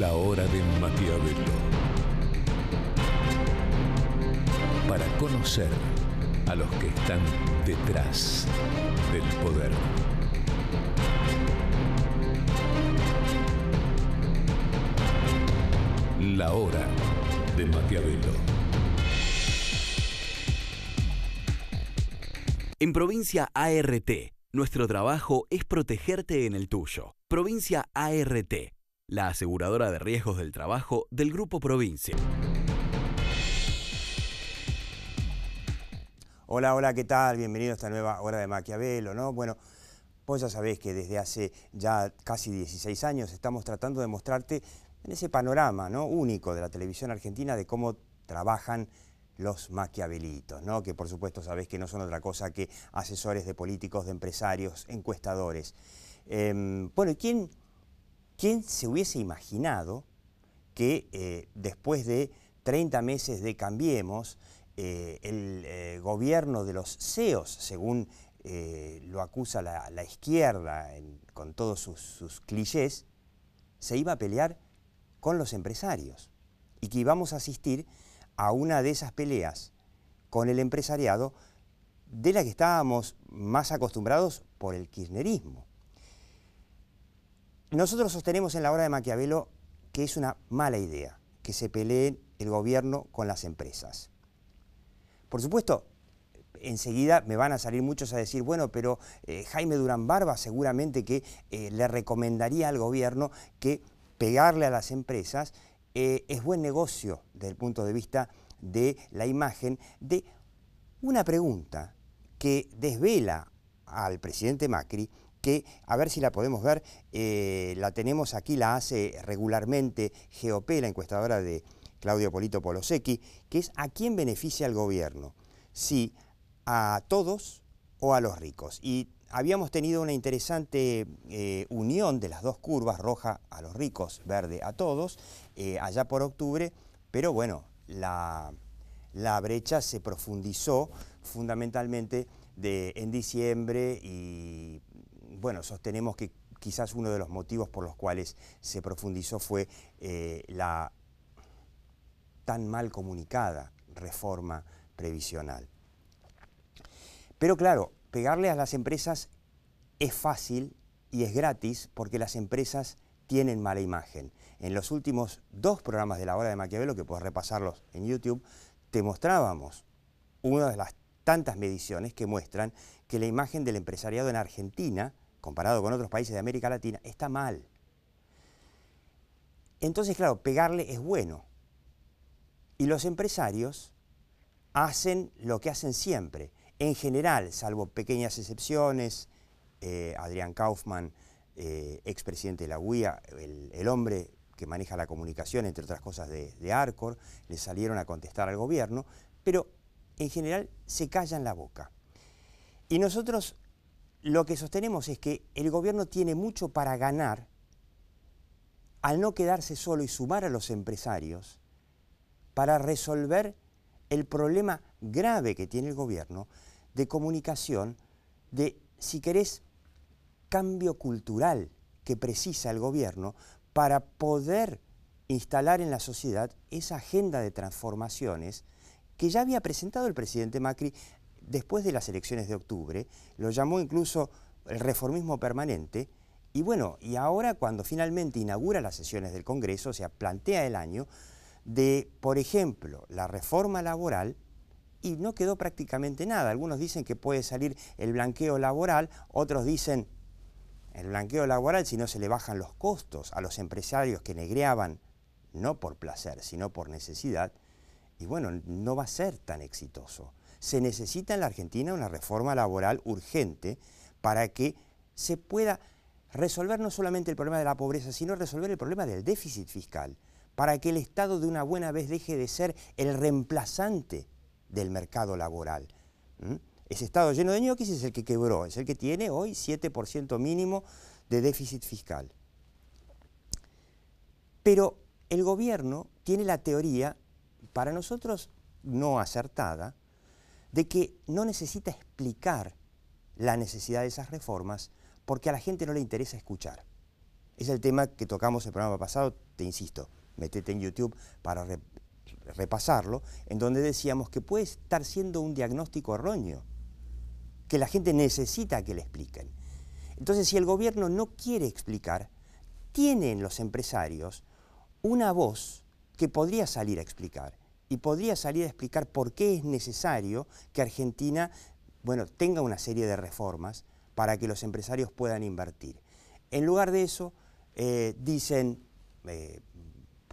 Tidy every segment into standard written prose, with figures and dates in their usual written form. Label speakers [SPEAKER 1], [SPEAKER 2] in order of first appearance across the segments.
[SPEAKER 1] La hora de Maquiavelo. Para conocer a los que están detrás del poder. La hora de Maquiavelo.
[SPEAKER 2] En Provincia ART, nuestro trabajo es protegerte en el tuyo. Provincia ART, la aseguradora de riesgos del trabajo del Grupo Provincia.
[SPEAKER 3] Hola, hola, ¿qué tal? Bienvenido a esta nueva hora de Maquiavelo, ¿no? Bueno, vos ya sabés que desde hace ya casi 16 años estamos tratando de mostrarte en ese panorama, ¿no?, único de la televisión argentina de cómo trabajan los maquiavelitos, ¿no?, que por supuesto sabés que no son otra cosa que asesores de políticos, de empresarios, encuestadores. Bueno, ¿quién se hubiese imaginado que después de 30 meses de Cambiemos, el gobierno de los CEOs, según lo acusa la izquierda con todos sus clichés, se iba a pelear con los empresarios y que íbamos a asistir a una de esas peleas con el empresariado de la que estábamos más acostumbrados por el kirchnerismo? Nosotros sostenemos en la hora de Maquiavelo que es una mala idea que se peleen el gobierno con las empresas. Por supuesto, enseguida me van a salir muchos a decir, bueno, pero Jaime Durán Barba seguramente que le recomendaría al gobierno que pegarle a las empresas es buen negocio desde el punto de vista de la imagen de una pregunta que desvela al presidente Macri, que a ver si la podemos ver, la tenemos aquí, la hace regularmente GOP, la encuestadora de Claudio Polito Polosecchi, que es ¿a quién beneficia el gobierno? ¿Si a todos o a los ricos? Y habíamos tenido una interesante unión de las dos curvas, roja a los ricos, verde a todos, allá por octubre, pero bueno, la brecha se profundizó fundamentalmente en diciembre y bueno, sostenemos que quizás uno de los motivos por los cuales se profundizó fue la tan mal comunicada reforma previsional. Pero claro, pegarle a las empresas es fácil y es gratis porque las empresas tienen mala imagen. En los últimos 2 programas de la hora de Maquiavelo, que puedes repasarlos en YouTube, te mostrábamos una de las tantas mediciones que muestran que la imagen del empresariado en Argentina, comparado con otros países de América Latina, está mal. Entonces, claro, pegarle es bueno. Y los empresarios hacen lo que hacen siempre. En general, salvo pequeñas excepciones, Adrián Kaufman, expresidente de la UIA, el hombre que maneja la comunicación, entre otras cosas, de Arcor, le salieron a contestar al gobierno, pero en general se callan la boca. Y nosotros lo que sostenemos es que el gobierno tiene mucho para ganar al no quedarse solo y sumar a los empresarios para resolver el problema grave que tiene el gobierno de comunicación, de, si querés, cambio cultural que precisa el gobierno para poder instalar en la sociedad esa agenda de transformaciones que ya había presentado el presidente Macri después de las elecciones de octubre, lo llamó incluso el reformismo permanente, y bueno, y ahora cuando finalmente inaugura las sesiones del Congreso, o sea, plantea el año de, por ejemplo, la reforma laboral, y no quedó prácticamente nada. Algunos dicen que puede salir el blanqueo laboral, otros dicen el blanqueo laboral si no se le bajan los costos a los empresarios que negreaban, no por placer, sino por necesidad, y bueno, no va a ser tan exitoso. Se necesita en la Argentina una reforma laboral urgente para que se pueda resolver no solamente el problema de la pobreza, sino resolver el problema del déficit fiscal, para que el Estado de una buena vez deje de ser el reemplazante del mercado laboral. Ese Estado lleno de ñoquis es el que quebró, es el que tiene hoy 7% mínimo de déficit fiscal. Pero el gobierno tiene la teoría, para nosotros no acertada, de que no necesita explicar la necesidad de esas reformas porque a la gente no le interesa escuchar. Es el tema que tocamos el programa pasado, te insisto, metete en YouTube para repasarlo, en donde decíamos que puede estar siendo un diagnóstico erróneo, que la gente necesita que le expliquen. Entonces, si el gobierno no quiere explicar, tienen los empresarios una voz que podría salir a explicar, y podría salir a explicar por qué es necesario que Argentina, bueno, tenga una serie de reformas para que los empresarios puedan invertir. En lugar de eso, dicen,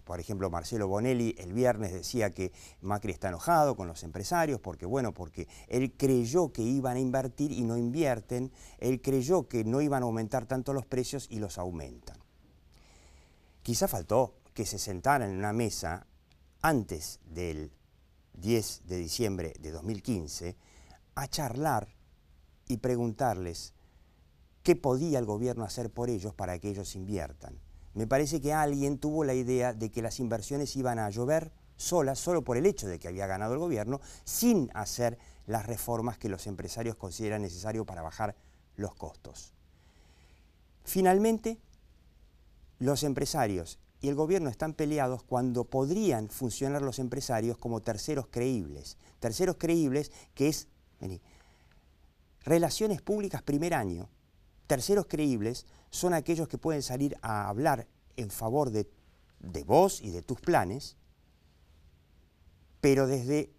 [SPEAKER 3] por ejemplo, Marcelo Bonelli el viernes decía que Macri está enojado con los empresarios porque, bueno, porque él creyó que iban a invertir y no invierten, él creyó que no iban a aumentar tanto los precios y los aumentan. Quizá faltó que se sentaran en una mesa antes del 10 de diciembre de 2015 a charlar y preguntarles qué podía el gobierno hacer por ellos para que ellos inviertan. Me parece que alguien tuvo la idea de que las inversiones iban a llover solas, solo por el hecho de que había ganado el gobierno, sin hacer las reformas que los empresarios consideran necesarias para bajar los costos. Finalmente, los empresarios y el gobierno están peleados cuando podrían funcionar los empresarios como terceros creíbles. Terceros creíbles que es, relaciones públicas primer año. Terceros creíbles son aquellos que pueden salir a hablar en favor de vos y de tus planes, pero desde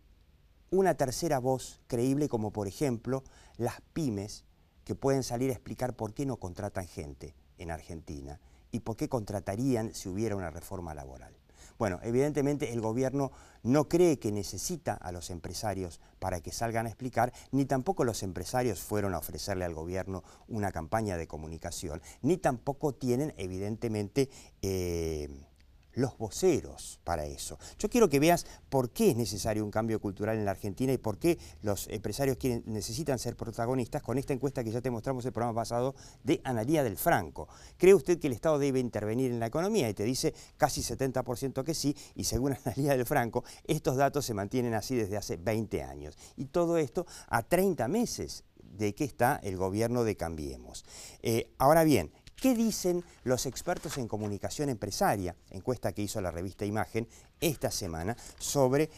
[SPEAKER 3] una tercera voz creíble, como por ejemplo las pymes, que pueden salir a explicar por qué no contratan gente en Argentina y por qué contratarían si hubiera una reforma laboral. Bueno, evidentemente el gobierno no cree que necesita a los empresarios para que salgan a explicar, ni tampoco los empresarios fueron a ofrecerle al gobierno una campaña de comunicación, ni tampoco tienen evidentemente los voceros para eso. Yo quiero que veas por qué es necesario un cambio cultural en la Argentina y por qué los empresarios necesitan ser protagonistas con esta encuesta que ya te mostramos el programa pasado de Analía del Franco. ¿Cree usted que el Estado debe intervenir en la economía? Y te dice casi 70% que sí, y según Analía del Franco, estos datos se mantienen así desde hace 20 años. Y todo esto a 30 meses de que está el gobierno de Cambiemos. Ahora bien, ¿qué dicen los expertos en comunicación empresaria? Encuesta que hizo la revista Imagen esta semana sobre,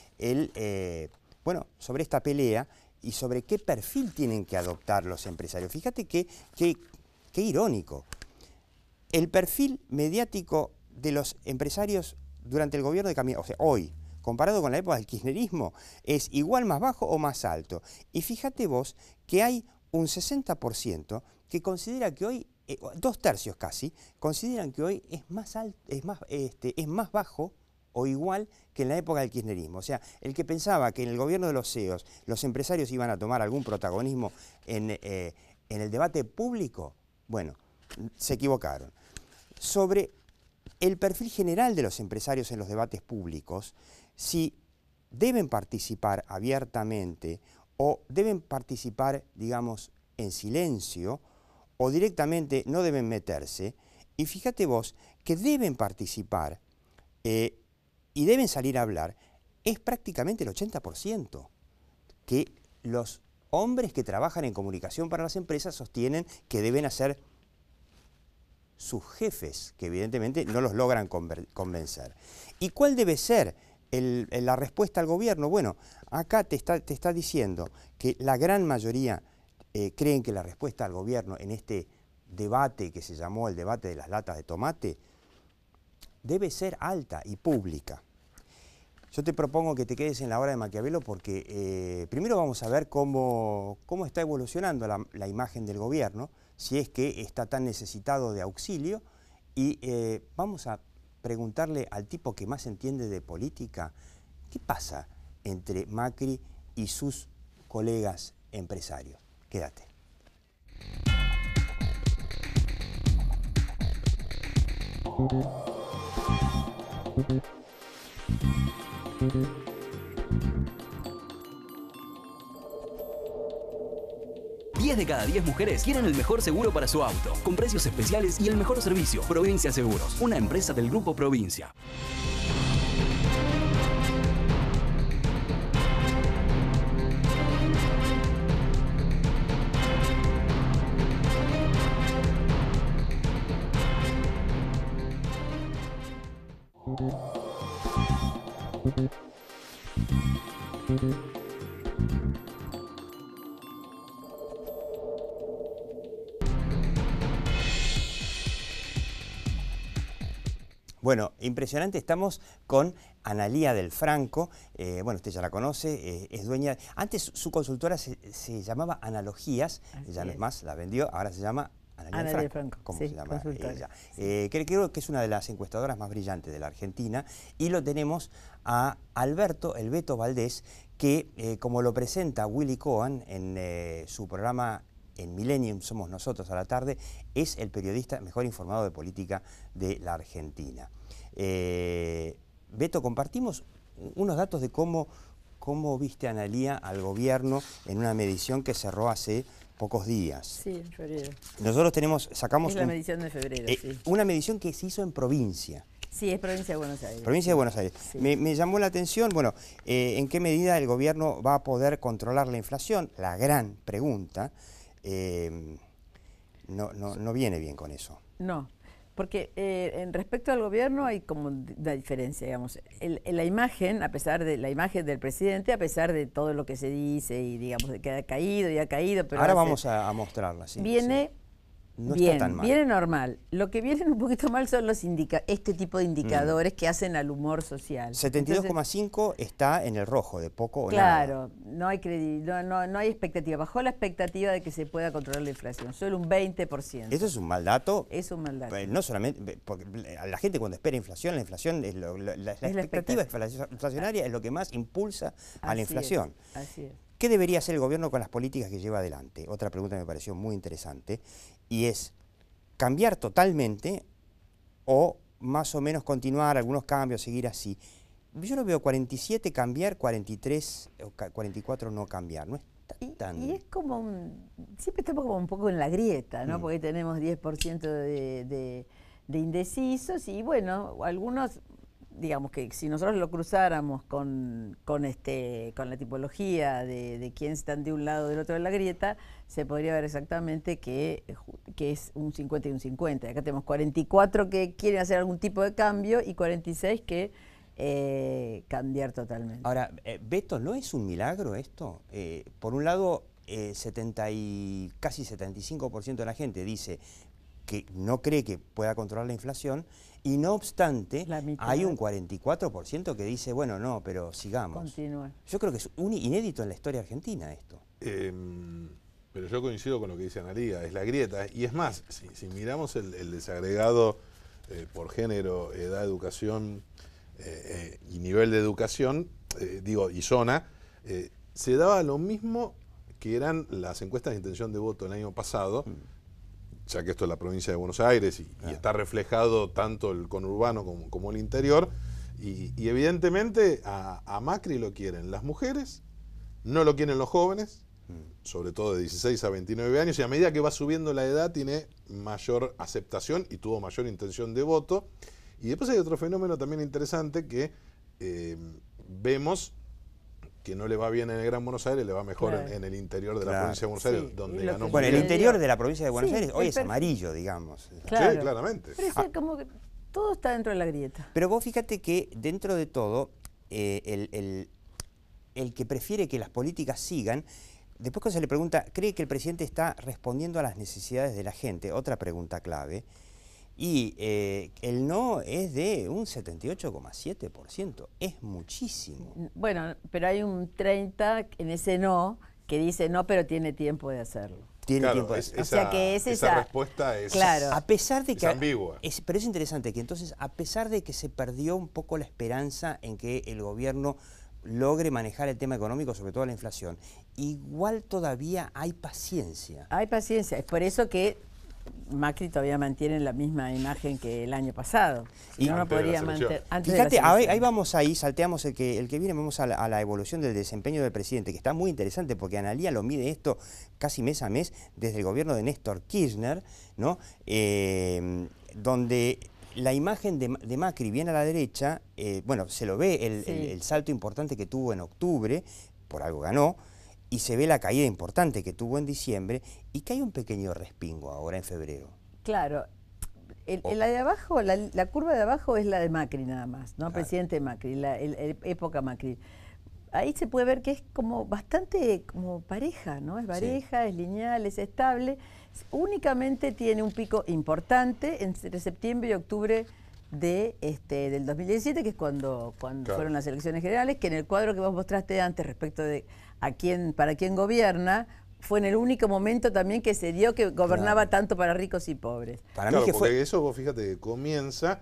[SPEAKER 3] sobre esta pelea y sobre qué perfil tienen que adoptar los empresarios. Fíjate qué irónico. El perfil mediático de los empresarios durante el gobierno de Cambiemos, o sea, hoy, comparado con la época del kirchnerismo, es igual, más bajo o más alto. Y fíjate vos que hay un 60% que considera que hoy, 2/3 casi, consideran que hoy es más bajo o igual que en la época del kirchnerismo. O sea, el que pensaba que en el gobierno de los CEOs los empresarios iban a tomar algún protagonismo en el debate público, bueno, se equivocaron. Sobre el perfil general de los empresarios en los debates públicos, si deben participar abiertamente o deben participar, digamos, en silencio, o directamente no deben meterse, y fíjate vos que deben participar y deben salir a hablar, es prácticamente el 80%, que los hombres que trabajan en comunicación para las empresas sostienen que deben hacer sus jefes, que evidentemente no los logran convencer. ¿Y cuál debe ser la respuesta al gobierno? Bueno, acá te está diciendo que la gran mayoría creen que la respuesta al gobierno en este debate que se llamó el debate de las latas de tomate debe ser alta y pública. Yo te propongo que te quedes en la hora de Maquiavelo porque primero vamos a ver cómo está evolucionando la imagen del gobierno, si es que está tan necesitado de auxilio, y vamos a preguntarle al tipo que más entiende de política, ¿qué pasa entre Macri y sus colegas empresarios? Quédate.
[SPEAKER 2] Diez de cada 10 mujeres quieren el mejor seguro para su auto, con precios especiales y el mejor servicio. Provincia Seguros, una empresa del Grupo Provincia.
[SPEAKER 3] Bueno, impresionante, estamos con Analía del Franco, bueno, usted ya la conoce, es dueña, antes su consultora se llamaba Analogías, ya no es más, la vendió, ahora se llama Analía del Franco. ¿Cómo
[SPEAKER 4] sí,
[SPEAKER 3] se llama ella?
[SPEAKER 4] Sí.
[SPEAKER 3] Creo que es una de las encuestadoras más brillantes de la Argentina, y lo tenemos a Alberto El Beto Valdés, que como lo presenta Willy Cohen en su programa en Millennium Somos Nosotros a la tarde, es el periodista mejor informado de política de la Argentina. Beto, compartimos unos datos de cómo viste, Analía, al gobierno en una medición que cerró hace pocos días.
[SPEAKER 4] Sí, en febrero.
[SPEAKER 3] Nosotros sacamos...
[SPEAKER 4] Es la medición de febrero, sí.
[SPEAKER 3] Una medición que se hizo en provincia.
[SPEAKER 4] Sí, es provincia de Buenos Aires.
[SPEAKER 3] Provincia de Buenos Aires.
[SPEAKER 4] Sí.
[SPEAKER 3] Me llamó la atención, bueno, ¿en qué medida el gobierno va a poder controlar la inflación? La gran pregunta. No viene bien con eso.
[SPEAKER 4] No, porque en respecto al gobierno hay como una diferencia, digamos. La imagen, a pesar de la imagen del presidente, a pesar de todo lo que se dice y digamos de que ha caído y ha caído, pero
[SPEAKER 3] ahora vamos a mostrarla, sí.
[SPEAKER 4] Viene...
[SPEAKER 3] Sí. No
[SPEAKER 4] bien,
[SPEAKER 3] está tan mal.
[SPEAKER 4] viene normal. Lo que viene un poquito mal son los este tipo de indicadores que hacen al humor social.
[SPEAKER 3] 72,5 está en el rojo, de poco o nada.
[SPEAKER 4] Claro, no hay no hay expectativa. Bajó la expectativa de que se pueda controlar la inflación, solo un 20%.
[SPEAKER 3] Eso es un mal dato.
[SPEAKER 4] Es un mal dato.
[SPEAKER 3] No solamente, porque a la gente cuando espera inflación, la inflación es la expectativa inflacionaria es lo que más impulsa a la inflación.
[SPEAKER 4] Así es.
[SPEAKER 3] ¿Qué debería hacer el gobierno con las políticas que lleva adelante? Otra pregunta que me pareció muy interesante, y es cambiar totalmente o más o menos continuar algunos cambios, seguir así. Yo lo veo 47 cambiar, 43 o 44 no cambiar. No es tan...
[SPEAKER 4] Y es como siempre estamos como un poco en la grieta, ¿no? Porque tenemos 10% de indecisos y bueno, algunos... Digamos que si nosotros lo cruzáramos con la tipología de quiénes están de un lado o del otro de la grieta, se podría ver exactamente que es un 50 y un 50. Acá tenemos 44 que quieren hacer algún tipo de cambio y 46 que cambiar totalmente.
[SPEAKER 3] Ahora, Beto, ¿no es un milagro esto? Por un lado, casi 75% de la gente dice que no cree que pueda controlar la inflación, y no obstante, hay un 44% que dice, bueno, no, pero sigamos.
[SPEAKER 4] Continúa.
[SPEAKER 3] Yo creo que es inédito en la historia argentina esto.
[SPEAKER 5] Pero yo coincido con lo que dice Analía, es la grieta. Y es más, si miramos el desagregado por género, edad, educación y nivel de educación, y zona, se daba lo mismo que eran las encuestas de intención de voto el año pasado, ya que esto es la provincia de Buenos Aires y está reflejado tanto el conurbano como el interior, y evidentemente a Macri lo quieren las mujeres, no lo quieren los jóvenes, sobre todo de 16 a 29 años, y a medida que va subiendo la edad tiene mayor aceptación y tuvo mayor intención de voto. Y después hay otro fenómeno también interesante que vemos que no le va bien en el Gran Buenos Aires, le va mejor en el interior de la provincia de Buenos Aires, donde ganó.
[SPEAKER 3] Bueno, el interior de la provincia de Buenos Aires hoy es amarillo, digamos.
[SPEAKER 4] Claro.
[SPEAKER 5] Sí, claramente.
[SPEAKER 4] Pero es como que todo está dentro de la grieta.
[SPEAKER 3] Pero vos fíjate que dentro de todo, el que prefiere que las políticas sigan, después cuando se le pregunta, ¿cree que el presidente está respondiendo a las necesidades de la gente? Otra pregunta clave. Y el no es de un 78,7%, es muchísimo.
[SPEAKER 4] Bueno, pero hay un 30 en ese no que dice no, pero tiene tiempo de hacerlo.
[SPEAKER 3] Tiene tiempo de hacerlo.
[SPEAKER 4] O sea que es
[SPEAKER 5] esa respuesta es,
[SPEAKER 4] claro.
[SPEAKER 3] A pesar de que,
[SPEAKER 5] ambigua.
[SPEAKER 3] Pero es interesante que entonces, a pesar de que se perdió un poco la esperanza en que el gobierno logre manejar el tema económico, sobre todo la inflación, igual todavía hay paciencia.
[SPEAKER 4] Hay paciencia, es por eso que Macri todavía mantiene la misma imagen que el año pasado. Si no, no podría mantener.
[SPEAKER 3] Fíjate, ahí vamos ahí, salteamos el que viene, vamos a la evolución del desempeño del presidente, que está muy interesante porque Analía lo mide esto casi mes a mes desde el gobierno de Néstor Kirchner, ¿no? Donde la imagen de Macri viene a la derecha, bueno, se lo ve el salto importante que tuvo en octubre, por algo ganó, y se ve la caída importante que tuvo en diciembre y que hay un pequeño respingo ahora en febrero.
[SPEAKER 4] Claro, La de abajo, la curva de abajo es la de Macri nada más, ¿no?
[SPEAKER 3] Claro.
[SPEAKER 4] Presidente Macri, época Macri. Ahí se puede ver que es como bastante como pareja, ¿no? Es pareja, es lineal, es estable. Únicamente tiene un pico importante entre septiembre y octubre del 2017, que es cuando
[SPEAKER 5] Claro.
[SPEAKER 4] fueron las elecciones generales, que en el cuadro que vos mostraste antes respecto de para quién gobierna, fue en el único momento también que se dio que gobernaba tanto para ricos y pobres.
[SPEAKER 3] Para
[SPEAKER 5] Claro,
[SPEAKER 3] mí que
[SPEAKER 5] porque
[SPEAKER 3] fue...
[SPEAKER 5] eso, vos fíjate, que comienza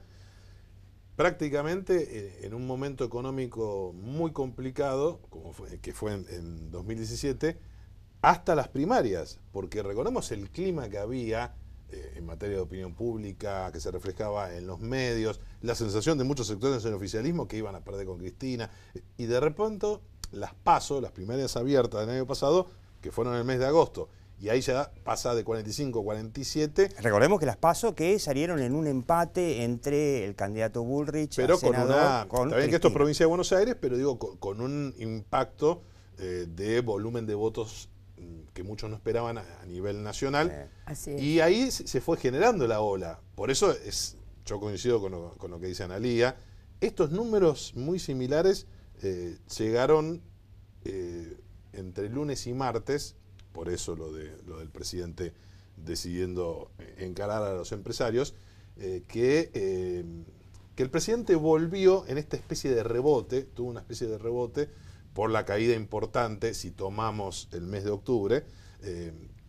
[SPEAKER 5] prácticamente en un momento económico muy complicado, que fue en 2017, hasta las primarias, porque recordemos el clima que había en materia de opinión pública, que se reflejaba en los medios, la sensación de muchos sectores del oficialismo que iban a perder con Cristina, y de repente las las primarias abiertas del año pasado, que fueron en el mes de agosto, y ahí ya pasa de 45 a 47.
[SPEAKER 3] Recordemos que las PASO que salieron en un empate entre el candidato Bullrich,
[SPEAKER 5] Pero
[SPEAKER 3] al senador,
[SPEAKER 5] está bien que esto es
[SPEAKER 3] Cristina.
[SPEAKER 5] provincia de Buenos Aires, pero digo, con un impacto de volumen de votos que muchos no esperaban a nivel nacional.
[SPEAKER 4] Así es.
[SPEAKER 5] Y ahí se fue generando la ola. Por eso yo coincido con lo que dice Analía. Estos números muy similares llegaron entre lunes y martes, por eso lo del presidente decidiendo encarar a los empresarios, que el presidente volvió en esta especie de rebote, tuvo una especie de rebote por la caída importante, si tomamos el mes de octubre,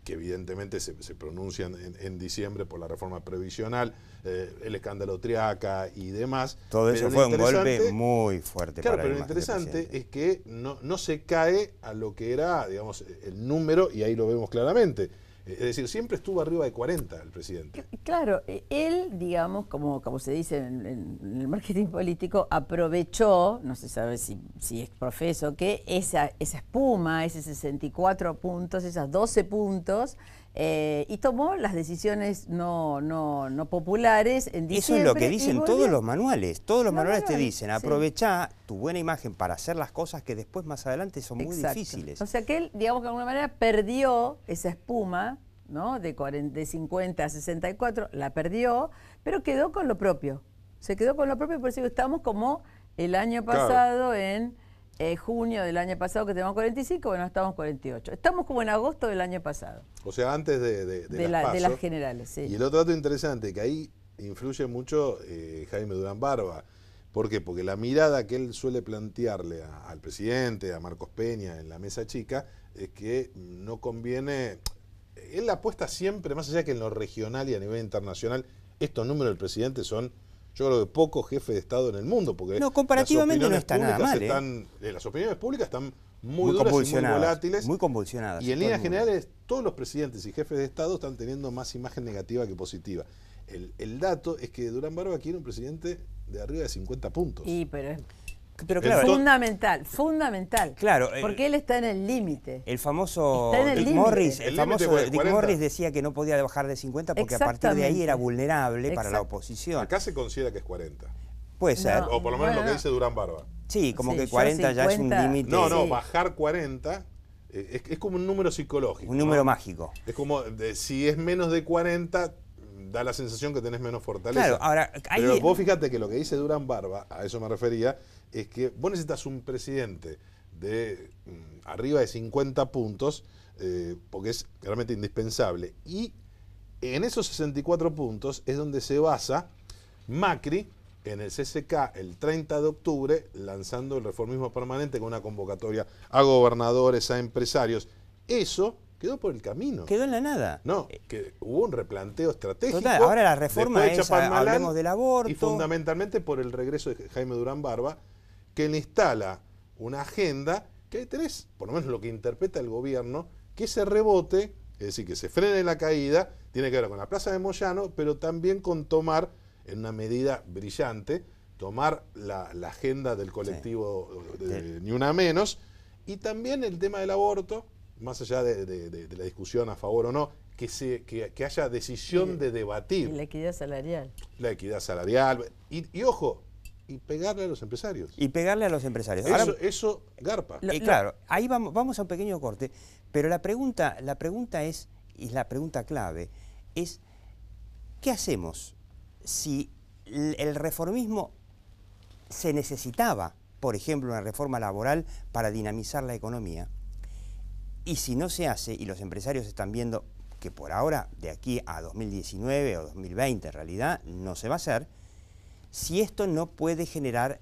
[SPEAKER 5] que evidentemente se pronuncian en diciembre por la reforma previsional, el escándalo Triaca y demás.
[SPEAKER 3] Todo eso
[SPEAKER 5] Pero
[SPEAKER 3] fue
[SPEAKER 5] lo
[SPEAKER 3] un golpe
[SPEAKER 5] interesante-
[SPEAKER 3] muy fuerte
[SPEAKER 5] Claro,
[SPEAKER 3] para
[SPEAKER 5] pero
[SPEAKER 3] la
[SPEAKER 5] lo
[SPEAKER 3] imagen del
[SPEAKER 5] interesante
[SPEAKER 3] presidente.
[SPEAKER 5] es que no se cae a lo que era, digamos, el número, y ahí lo vemos claramente. Es decir, siempre estuvo arriba de 40 el presidente.
[SPEAKER 4] Claro, él, digamos, como se dice en el marketing político, aprovechó, no se sabe si es profeso o qué, esa espuma, ese 64 puntos, esas 12 puntos, y tomó las decisiones no populares en diciembre.
[SPEAKER 3] Eso es lo que
[SPEAKER 4] y
[SPEAKER 3] dicen
[SPEAKER 4] volvió.
[SPEAKER 3] todos los manuales. Todos los
[SPEAKER 4] Los
[SPEAKER 3] manuales te
[SPEAKER 4] manuales,
[SPEAKER 3] dicen,
[SPEAKER 4] sí.
[SPEAKER 3] aprovechá tu buena imagen para hacer las cosas que después más adelante son muy
[SPEAKER 4] Exacto.
[SPEAKER 3] difíciles.
[SPEAKER 4] O sea que él, digamos que de alguna manera perdió esa espuma, ¿no? De 50 a 64, la perdió, pero quedó con lo propio. Se quedó con lo propio, por eso estamos como el año
[SPEAKER 5] Claro.
[SPEAKER 4] pasado, en junio del año pasado que teníamos 45, bueno, estamos 48. Estamos como en agosto del año pasado,
[SPEAKER 5] O sea, antes de
[SPEAKER 4] de
[SPEAKER 5] las
[SPEAKER 4] las
[SPEAKER 5] PASO.
[SPEAKER 4] generales, sí.
[SPEAKER 5] Y el otro dato interesante, que ahí influye mucho Jaime Durán Barba. ¿Por qué? Porque la mirada que él suele plantearle al presidente, a Marcos Peña en la mesa chica, es que no conviene. Él apuesta siempre, más allá que en lo regional y a nivel internacional, estos números del presidente son, yo creo que pocos jefes de Estado en el mundo, porque
[SPEAKER 3] No, comparativamente no está nada mal,
[SPEAKER 5] las opiniones públicas están muy
[SPEAKER 3] Muy
[SPEAKER 5] duras y muy
[SPEAKER 3] convulsionadas.
[SPEAKER 5] volátiles.
[SPEAKER 3] Muy convulsionadas.
[SPEAKER 5] Y en
[SPEAKER 3] todo el
[SPEAKER 5] líneas
[SPEAKER 3] mundo.
[SPEAKER 5] generales, todos los presidentes y jefes de Estado están teniendo más imagen negativa que positiva. El dato es que Durán Barba quiere un presidente de arriba de 50 puntos.
[SPEAKER 4] Pero es
[SPEAKER 3] Pero claro,
[SPEAKER 4] fundamental.
[SPEAKER 3] Claro,
[SPEAKER 4] porque él está en el límite.
[SPEAKER 3] el famoso
[SPEAKER 4] Está en el
[SPEAKER 3] Dick
[SPEAKER 4] límite.
[SPEAKER 3] Morris,
[SPEAKER 5] El
[SPEAKER 3] el
[SPEAKER 5] límite
[SPEAKER 3] famoso
[SPEAKER 5] fue de
[SPEAKER 3] Dick
[SPEAKER 5] 40.
[SPEAKER 3] Morris decía que no podía bajar de 50 porque a partir de ahí era
[SPEAKER 4] Exactamente.
[SPEAKER 3] vulnerable para la
[SPEAKER 4] Exacto.
[SPEAKER 3] oposición.
[SPEAKER 5] Acá se considera que es 40.
[SPEAKER 3] Puede ser.
[SPEAKER 4] No.
[SPEAKER 5] O por lo menos lo
[SPEAKER 4] Bueno.
[SPEAKER 5] que dice Durán Barba.
[SPEAKER 3] Sí, como
[SPEAKER 4] Sí,
[SPEAKER 3] que
[SPEAKER 4] yo
[SPEAKER 3] 40 ya es un
[SPEAKER 4] 50.
[SPEAKER 3] límite.
[SPEAKER 5] No,
[SPEAKER 4] Sí.
[SPEAKER 5] bajar 40 es como un número psicológico.
[SPEAKER 3] Un número
[SPEAKER 5] ¿no?
[SPEAKER 3] mágico.
[SPEAKER 5] Es como, si es menos de 40, da la sensación que tenés menos fortaleza.
[SPEAKER 3] Claro, ahora,
[SPEAKER 5] Pero
[SPEAKER 3] ahí-
[SPEAKER 5] vos fíjate que lo que dice Durán Barba, a eso me refería, es que vos necesitas un presidente de arriba de 50 puntos, porque es realmente indispensable. Y en esos 64 puntos es donde se basa Macri en el CCK el 30 de octubre, lanzando el reformismo permanente con una convocatoria a gobernadores, a empresarios. Eso quedó por el camino.
[SPEAKER 3] quedó en la nada.
[SPEAKER 5] No, que hubo un replanteo estratégico.
[SPEAKER 3] Total, ahora la reforma
[SPEAKER 5] después de
[SPEAKER 3] es,
[SPEAKER 5] Chapalmalal,
[SPEAKER 3] hablemos del aborto.
[SPEAKER 5] Y fundamentalmente por el regreso de Jaime Durán Barba, que le instala una agenda que ahí tenés, por lo menos lo que interpreta el gobierno, que ese rebote, es decir, que se frene la caída, tiene que ver con la Plaza de Moyano, pero también con tomar, en una medida brillante, tomar la agenda del colectivo de Ni Una Menos, y también el tema del aborto, más allá de la discusión a favor o no, que haya decisión de
[SPEAKER 4] Y
[SPEAKER 5] debatir
[SPEAKER 4] la equidad salarial.
[SPEAKER 5] la equidad salarial, y ojo, y pegarle a los empresarios.
[SPEAKER 3] Y pegarle a los empresarios. Ahora,
[SPEAKER 5] Eso garpa.
[SPEAKER 3] claro, ahí vamos a un pequeño corte, pero la pregunta es, y la pregunta clave, es ¿qué hacemos si el reformismo se necesitaba, por ejemplo, una reforma laboral para dinamizar la economía, y si no se hace, y los empresarios están viendo que por ahora, de aquí a 2019 o 2020 en realidad, no se va a hacer, si esto no puede generar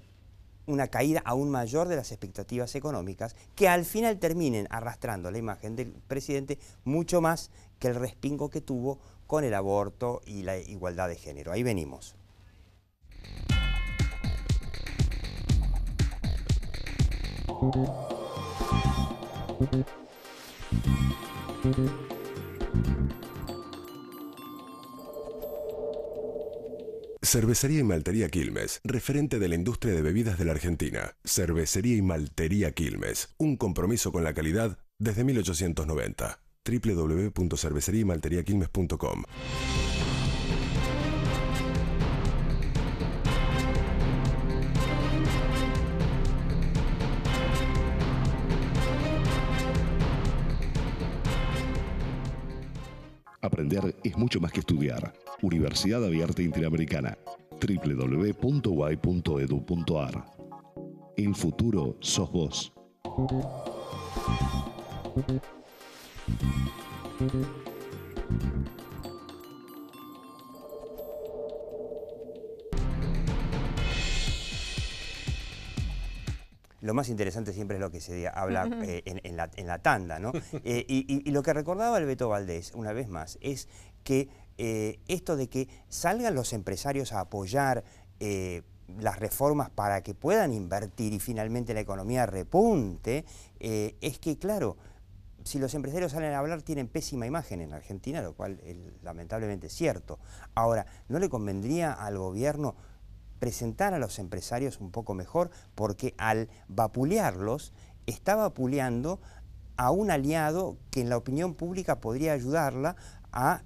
[SPEAKER 3] una caída aún mayor de las expectativas económicas, que al final terminen arrastrando la imagen del presidente mucho más que el respingo que tuvo con el aborto y la igualdad de género. Ahí venimos.
[SPEAKER 6] Cervecería y Maltería Quilmes, referente de la industria de bebidas de la Argentina. Cervecería y Maltería Quilmes, un compromiso con la calidad desde 1890. www.cerveceriaymalteriaquilmes.com.
[SPEAKER 7] Aprender es mucho más que estudiar. Universidad Abierta Interamericana. www.uay.edu.ar. El futuro sos vos.
[SPEAKER 3] Lo más interesante siempre es lo que se habla en la tanda, ¿no? Y lo que recordaba el Beto Valdés, una vez más, es que esto de que salgan los empresarios a apoyar las reformas para que puedan invertir y finalmente la economía repunte, es que, claro, si los empresarios salen a hablar tienen pésima imagen en Argentina, lo cual lamentablemente es cierto. Ahora, ¿no le convendría al gobierno presentar a los empresarios un poco mejor? Porque al vapulearlos, está vapuleando a un aliado que en la opinión pública podría ayudarla a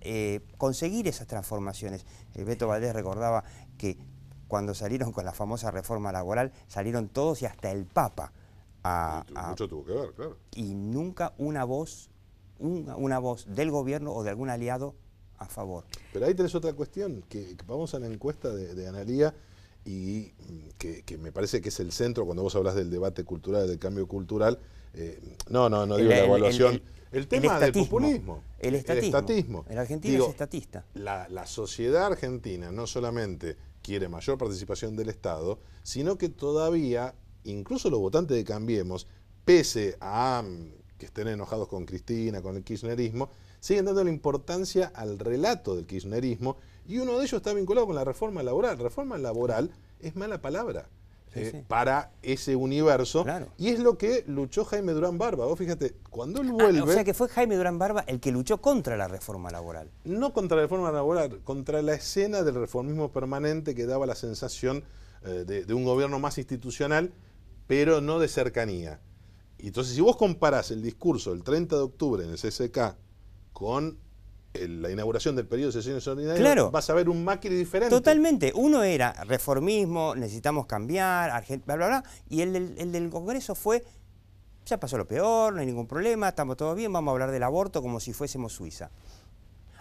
[SPEAKER 3] conseguir esas transformaciones. Beto Valdés recordaba que cuando salieron con la famosa reforma laboral, salieron todos y hasta el Papa.
[SPEAKER 5] Mucho tuvo que ver, claro.
[SPEAKER 3] Y nunca una voz del gobierno o de algún aliado a favor.
[SPEAKER 5] Pero ahí tenés otra cuestión, que vamos a la encuesta de Analía, y que me parece que es el centro cuando vos hablas del debate cultural, del cambio cultural. No digo la evaluación. El tema del populismo.
[SPEAKER 3] El estatismo. El argentino es estatista.
[SPEAKER 5] La sociedad argentina no solamente quiere mayor participación del Estado, sino que todavía, incluso los votantes de Cambiemos, pese a que estén enojados con Cristina, con el kirchnerismo, siguen dando la importancia al relato del kirchnerismo, y uno de ellos está vinculado con la reforma laboral. Reforma laboral es mala palabra para ese universo, claro. Y es lo que luchó Jaime Durán Barba. Vos fíjate, cuando él vuelve...
[SPEAKER 3] o sea que fue Jaime Durán Barba el que luchó contra la reforma laboral.
[SPEAKER 5] No contra la reforma laboral, contra la escena del reformismo permanente que daba la sensación de un gobierno más institucional, pero no de cercanía. Y entonces, si vos comparás el discurso del 30 de octubre en el CCK con la inauguración del periodo de sesiones ordinarias, claro, vas a ver un Macri diferente.
[SPEAKER 3] Totalmente. Uno era reformismo, necesitamos cambiar, bla, bla, bla, y el del Congreso fue, ya pasó lo peor, no hay ningún problema, estamos todo bien, vamos a hablar del aborto como si fuésemos Suiza.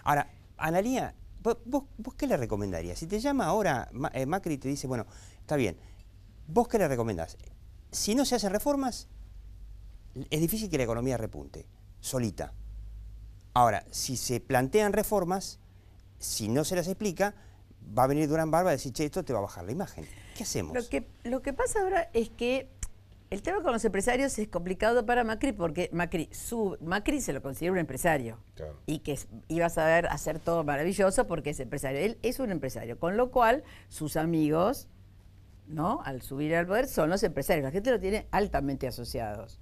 [SPEAKER 3] Ahora, Analía, ¿vos qué le recomendarías? Si te llama ahora Macri y te dice, bueno, está bien, ¿vos qué le recomendás? Si no se hacen reformas, es difícil que la economía repunte, solita. Ahora, si se plantean reformas, si no se las explica, va a venir Durán Barba a decir, che, esto te va a bajar la imagen. ¿Qué hacemos?
[SPEAKER 4] Lo que pasa ahora es que el tema con los empresarios es complicado para Macri, porque Macri se lo considera un empresario. Claro. Y que iba a saber hacer todo maravilloso porque es empresario. Él es un empresario, con lo cual sus amigos, ¿no?, al subir al poder, son los empresarios. La gente lo tiene altamente asociados.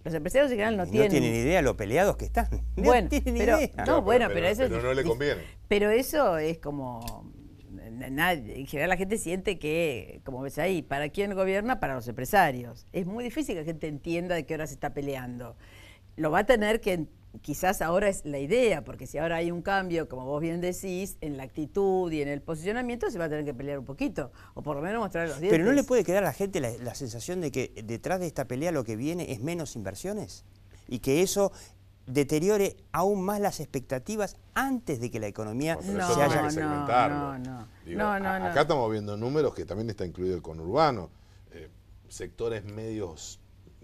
[SPEAKER 4] Los empresarios en general no tienen
[SPEAKER 3] idea lo peleados que están.
[SPEAKER 4] Bueno,
[SPEAKER 3] no tienen
[SPEAKER 4] idea.
[SPEAKER 5] Pero eso no le conviene.
[SPEAKER 4] Pero eso es como... en general la gente siente que, como ves ahí, ¿para quién gobierna? Para los empresarios. Es muy difícil que la gente entienda de qué hora se está peleando. Lo va a tener que... Quizás ahora es la idea, porque si ahora hay un cambio, como vos bien decís, en la actitud y en el posicionamiento, se va a tener que pelear un poquito, o por lo menos mostrar los dientes.
[SPEAKER 3] Pero ¿no le puede quedar a la gente la sensación de que detrás de esta pelea lo que viene es menos inversiones? Y que eso deteriore aún más las expectativas antes de que la economía
[SPEAKER 5] Pero
[SPEAKER 3] se
[SPEAKER 5] eso
[SPEAKER 3] haya...
[SPEAKER 5] tiene que segmentarlo.
[SPEAKER 4] no.
[SPEAKER 5] Digo,
[SPEAKER 4] No.
[SPEAKER 5] Acá estamos viendo números que también está incluido el conurbano, sectores medios,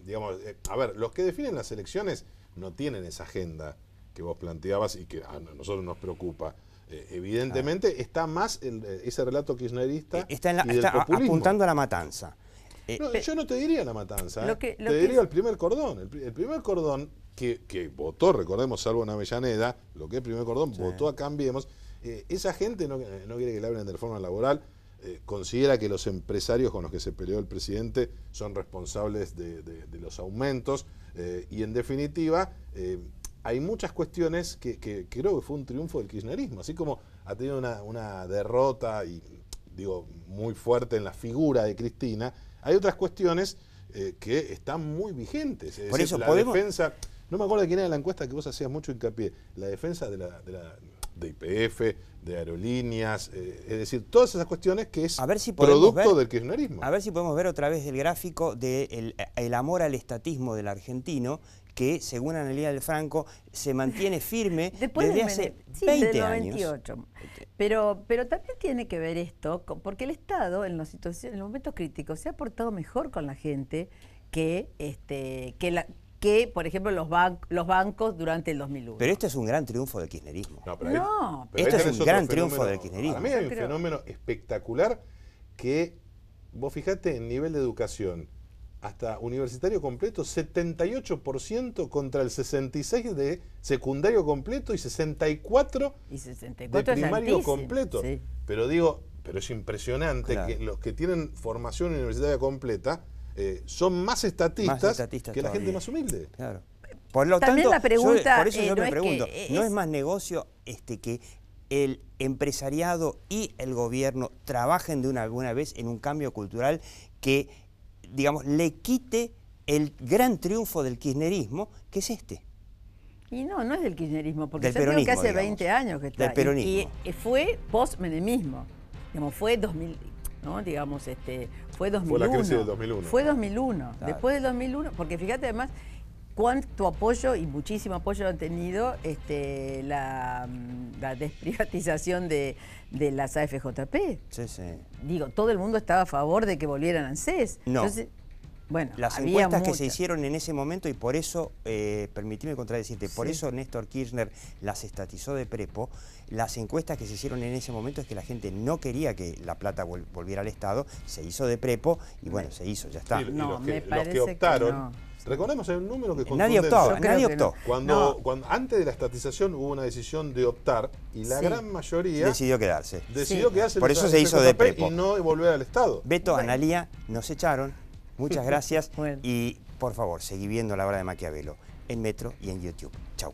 [SPEAKER 5] digamos, a ver, los que definen las elecciones no tienen esa agenda que vos planteabas y que a nosotros nos preocupa. Evidentemente está más ese relato kirchnerista
[SPEAKER 3] Está
[SPEAKER 5] y del populismo.
[SPEAKER 3] apuntando a la matanza.
[SPEAKER 5] No, yo no te diría la matanza,
[SPEAKER 4] Lo que
[SPEAKER 5] te diría el primer cordón. El primer cordón que votó, recordemos, salvo en Avellaneda, lo que es el primer cordón, votó a Cambiemos. Esa gente no quiere que le hablen de reforma laboral, considera que los empresarios con los que se peleó el presidente son responsables de los aumentos y en definitiva hay muchas cuestiones que creo que fue un triunfo del kirchnerismo, así como ha tenido una derrota y digo muy fuerte en la figura de Cristina, hay otras cuestiones que están muy vigentes. Es
[SPEAKER 3] Por
[SPEAKER 5] decir,
[SPEAKER 3] eso
[SPEAKER 5] la
[SPEAKER 3] podemos...
[SPEAKER 5] defensa, no me acuerdo de quién era la encuesta que vos hacías mucho hincapié, la defensa de YPF, de aerolíneas, es decir, todas esas cuestiones que es
[SPEAKER 3] A ver si podemos
[SPEAKER 5] producto
[SPEAKER 3] ver-
[SPEAKER 5] del kirchnerismo.
[SPEAKER 3] A ver si podemos ver otra vez el gráfico del el amor al estatismo del argentino, que según Analía del Franco se mantiene firme
[SPEAKER 4] Después
[SPEAKER 3] desde
[SPEAKER 4] del
[SPEAKER 3] hace
[SPEAKER 4] sí,
[SPEAKER 3] 20
[SPEAKER 4] del
[SPEAKER 3] años.
[SPEAKER 4] 98. Pero también tiene que ver esto, porque el Estado en los momentos críticos se ha portado mejor con la gente que por ejemplo, los bancos durante el 2001.
[SPEAKER 3] Pero este es un gran triunfo del kirchnerismo.
[SPEAKER 5] No, pero
[SPEAKER 4] No.
[SPEAKER 5] pero
[SPEAKER 3] Esto es
[SPEAKER 5] tenés
[SPEAKER 3] un
[SPEAKER 5] otro
[SPEAKER 3] gran triunfo
[SPEAKER 5] fenómeno.
[SPEAKER 3] del kirchnerismo.
[SPEAKER 5] Para mí hay
[SPEAKER 4] Yo
[SPEAKER 5] un
[SPEAKER 4] creo.
[SPEAKER 5] fenómeno espectacular que, vos fijate, en nivel de educación, hasta universitario completo, 78% contra el 66% de secundario completo y 64%
[SPEAKER 4] Y
[SPEAKER 5] de
[SPEAKER 4] 64 es
[SPEAKER 5] primario
[SPEAKER 4] altísimo,
[SPEAKER 5] completo.
[SPEAKER 4] sí.
[SPEAKER 5] Pero digo, pero es impresionante
[SPEAKER 3] Claro.
[SPEAKER 5] que los que tienen formación universitaria completa son más estatistas que la gente
[SPEAKER 3] todavía.
[SPEAKER 5] más humilde.
[SPEAKER 3] Claro. Por lo
[SPEAKER 4] También
[SPEAKER 3] tanto,
[SPEAKER 4] la pregunta,
[SPEAKER 3] por eso yo
[SPEAKER 4] no
[SPEAKER 3] me
[SPEAKER 4] es
[SPEAKER 3] pregunto,
[SPEAKER 4] que
[SPEAKER 3] ¿no
[SPEAKER 4] es-
[SPEAKER 3] es más negocio que el empresariado y el gobierno trabajen de una alguna vez en un cambio cultural que, digamos, le quite el gran triunfo del kirchnerismo, que es este?
[SPEAKER 4] Y no es del kirchnerismo, porque
[SPEAKER 3] Del
[SPEAKER 4] ya creo que
[SPEAKER 3] peronismo,
[SPEAKER 4] hace
[SPEAKER 3] digamos.
[SPEAKER 4] 20 años que está.
[SPEAKER 3] Del peronismo.
[SPEAKER 4] Y fue post-menemismo. Digamos, fue 2000, ¿no? Digamos, fue 2001.
[SPEAKER 5] Fue la crisis del 2001.
[SPEAKER 4] Fue 2001.
[SPEAKER 3] Claro.
[SPEAKER 4] Después del 2001, porque fíjate además cuánto apoyo y muchísimo apoyo han tenido la desprivatización de las AFJP.
[SPEAKER 3] Sí, sí.
[SPEAKER 4] Digo, todo el mundo estaba a favor de que volvieran a ANSES.
[SPEAKER 3] No.
[SPEAKER 4] Entonces, bueno,
[SPEAKER 3] Las
[SPEAKER 4] había
[SPEAKER 3] encuestas que se
[SPEAKER 4] muchas.
[SPEAKER 3] hicieron en ese momento, y por eso, permitime contradecirte, por
[SPEAKER 4] Sí.
[SPEAKER 3] eso Néstor Kirchner las estatizó de prepo, las encuestas que se hicieron en ese momento es que la gente no quería que la plata volviera al Estado, se hizo de prepo y bueno, se hizo, ya está.
[SPEAKER 5] Y
[SPEAKER 4] No,
[SPEAKER 5] los
[SPEAKER 4] me
[SPEAKER 5] que
[SPEAKER 4] parece que
[SPEAKER 5] optaron,
[SPEAKER 4] no.
[SPEAKER 5] recordemos el número que
[SPEAKER 3] Nadie
[SPEAKER 5] contundencia.
[SPEAKER 3] optaba,
[SPEAKER 4] Yo creo
[SPEAKER 3] nadie
[SPEAKER 4] que
[SPEAKER 3] optó.
[SPEAKER 4] no.
[SPEAKER 5] Cuando antes de la estatización hubo una decisión de optar y la
[SPEAKER 4] Sí.
[SPEAKER 5] gran mayoría
[SPEAKER 3] Decidió quedarse.
[SPEAKER 5] decidió
[SPEAKER 4] Sí.
[SPEAKER 5] quedarse en
[SPEAKER 3] Por
[SPEAKER 5] el
[SPEAKER 3] eso se hizo de
[SPEAKER 5] FJP
[SPEAKER 3] prepo.
[SPEAKER 5] y no volver al Estado.
[SPEAKER 3] Beto, Analía, nos echaron, muchas gracias
[SPEAKER 4] Bueno.
[SPEAKER 3] y por favor, seguí viendo La Hora de Maquiavelo en Metro y en YouTube. Chau.